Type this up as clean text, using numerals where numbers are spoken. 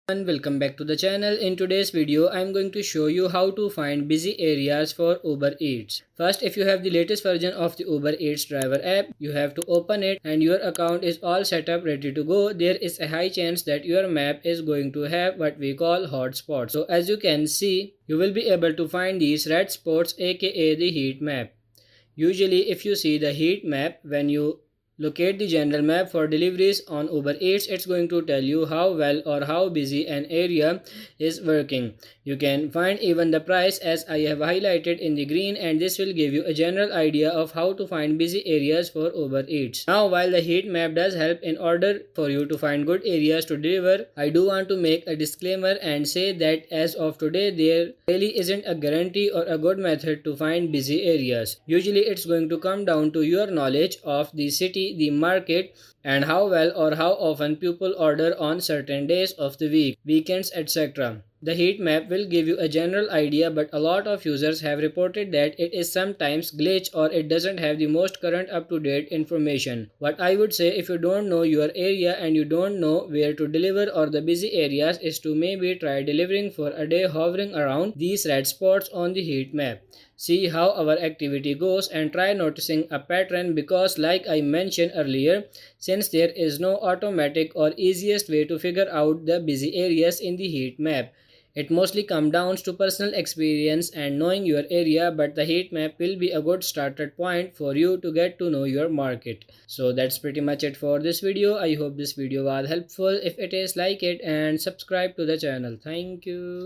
And welcome back to the channel. In today's video, I'm going to show you how to find busy areas for Uber Eats. First, if you have the latest version of the Uber Eats driver app, you have to open it and your account is all set up ready to go. There is a high chance that your map is going to have what we call hotspots. So as you can see, you will be able to find these red spots aka the heat map. Usually if you see the heat map when you locate the general map for deliveries on Uber Eats, it's going to tell you how well or how busy an area is working. You can find even the price as I have highlighted in the green, and this will give you a general idea of how to find busy areas for Uber Eats. Now while the heat map does help in order for you to find good areas to deliver, I do want to make a disclaimer and say that as of today there really isn't a guarantee or a good method to find busy areas. Usually it's going to come down to your knowledge of the city, the market, and how well or how often people order on certain days of the week, weekends, etc. The heat map will give you a general idea, but a lot of users have reported that it is sometimes glitch or it doesn't have the most current up-to-date information. What I would say, if you don't know your area and you don't know where to deliver or the busy areas, is to maybe try delivering for a day hovering around these red spots on the heat map. See how our activity goes and try noticing a pattern, because like I mentioned earlier, since there is no automatic or easiest way to figure out the busy areas in the heat map, it mostly comes down to personal experience and knowing your area, but the heat map will be a good starter point for you to get to know your market. So that's pretty much it for this video. I hope this video was helpful. If it is, like it and subscribe to the channel. Thank you.